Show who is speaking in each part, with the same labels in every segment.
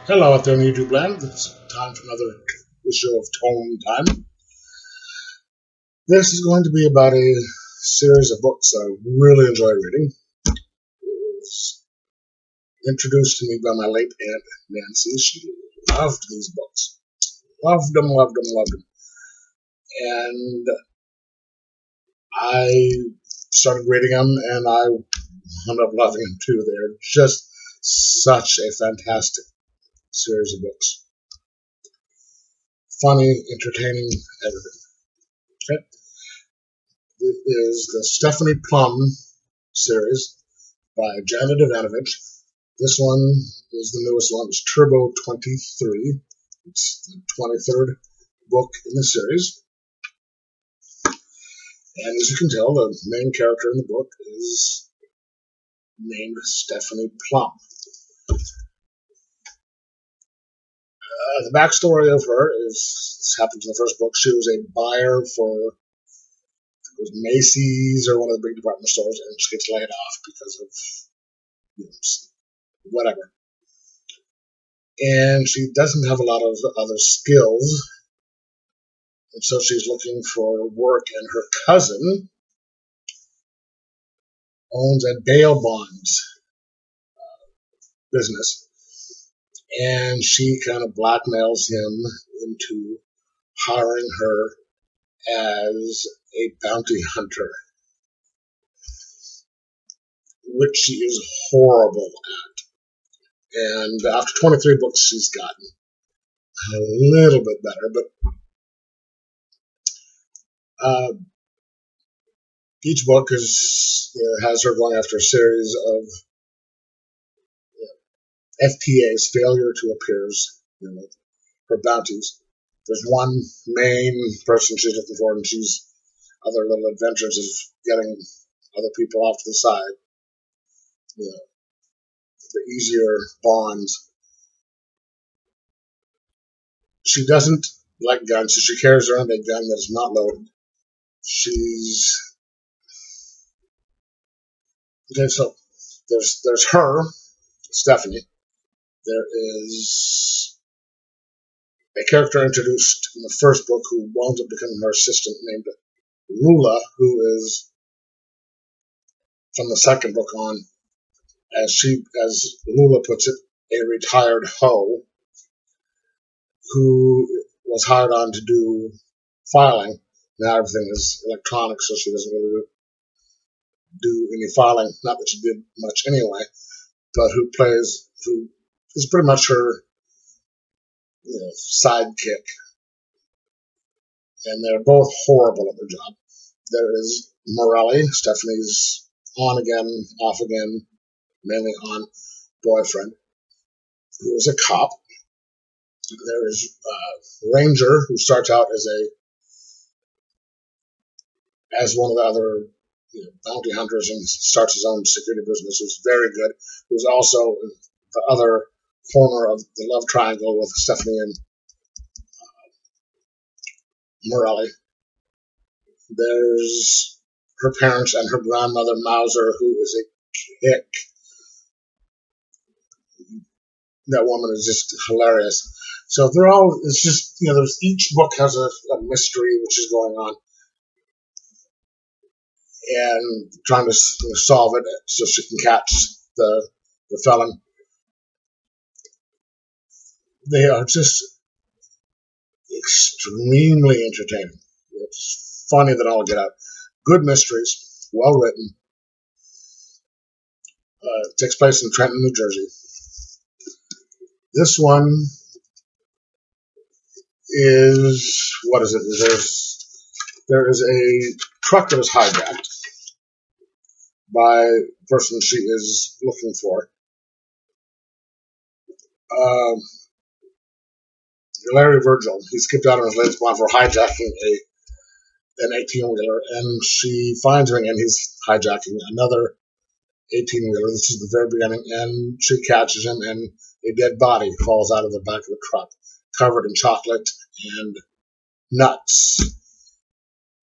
Speaker 1: Hello out there in YouTube land. It's time for another issue of Tome Time. This is going to be about a series of books I really enjoy reading. It was introduced to me by my late Aunt Nancy. She loved these books. Loved them, loved them, loved them. And I started reading them, and I wound up loving them too. They're just such a fantastic series of books. Funny, entertaining, everything. Okay. It is the Stephanie Plum series by Janet Evanovich. This one is the newest one. It's Turbo 23. It's the 23rd book in the series. And as you can tell, the main character in the book is named Stephanie Plum. The backstory of her is, this happens in the first book, she was a buyer for Macy's or one of the big department stores, and she gets laid off because of whatever. And she doesn't have a lot of other skills, and so she's looking for work, and her cousin owns a bail bonds business, and she kind of blackmails him into hiring her as a bounty hunter, which she is horrible at. And after 23 books, she's gotten a little bit better, but each book has her going after a series of FTAs, failure to appears, her bounties. There's one main person she's looking for, and she's other little adventures is getting other people off to the side. The easier bonds. She doesn't like guns, so she carries around a gun that is not loaded. Okay, so there's her, Stephanie. There is a character introduced in the first book who wound up becoming her assistant named Lula, who is from the second book on, as Lula puts it, a retired hoe who was hired on to do filing. Now everything is electronic, so she doesn't really do any filing. Not that she did much anyway, but who is pretty much her sidekick. And they're both horrible at their job. There is Morelli, Stephanie's on again, off again, mainly on boyfriend, who is a cop. There is Ranger, who starts out as one of the other bounty hunters and starts his own security business, who's very good, who's also the other corner of the love triangle with Stephanie and Morelli. There's her parents and her grandmother, Mauser, who is a kick. That woman is just hilarious. So it's just, there's each book has a mystery which is going on, and trying to solve it so she can catch the felon. They are just extremely entertaining. It's funny that I'll get out. Good mysteries, well written. It takes place in Trenton, New Jersey. This one is, what is it? There is a truck that is hijacked by the person she is looking for. Larry Virgil, he's skipped out on his latest bond for hijacking an 18-wheeler, and she finds him, and he's hijacking another 18-wheeler. This is the very beginning, and she catches him, and a dead body falls out of the back of the truck, covered in chocolate and nuts.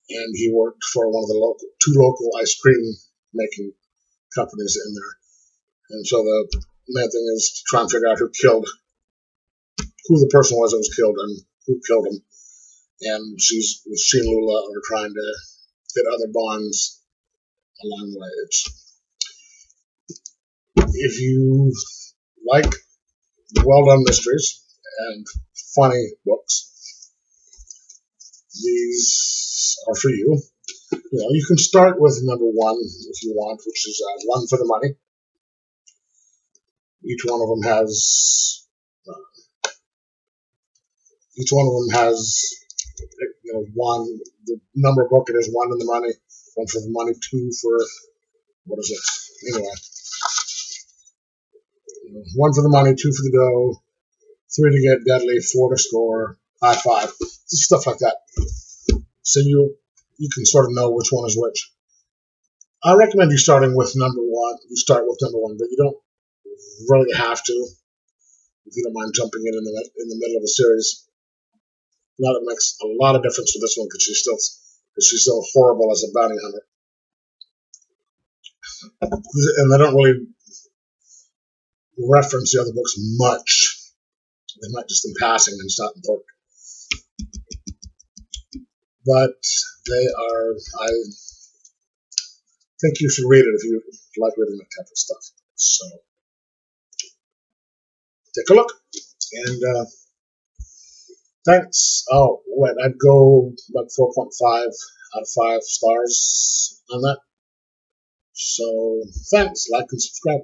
Speaker 1: And he worked for one of the two local ice cream making companies in there. And so the main thing is to try and figure out who killed who the person was that was killed and who killed him. And she and Lula are trying to get other bonds along the way. If you like well-done mysteries and funny books, these are for you. You can start with number 1 if you want, which is One for the Money. Each one of them has one. The number of book it is 1 in the money, 1 for the money, 2 for what is it? Anyway, 1 for the money, 2 for the dough, 3 to get deadly, 4 to score, high 5, just stuff like that. So you can sort of know which one is which. I recommend you starting with number 1. You start with number 1, but you don't really have to. If you don't mind jumping in the middle of a series. Now it makes a lot of difference for this one because she's still horrible as a bounty hunter, and they don't really reference the other books much. They might just in passing, and it's not important. But they are. I think you should read it if you like reading that type of stuff. So take a look, and thanks. Oh, wait, I'd go like 4.5 out of 5 stars on that. So thanks, like and subscribe.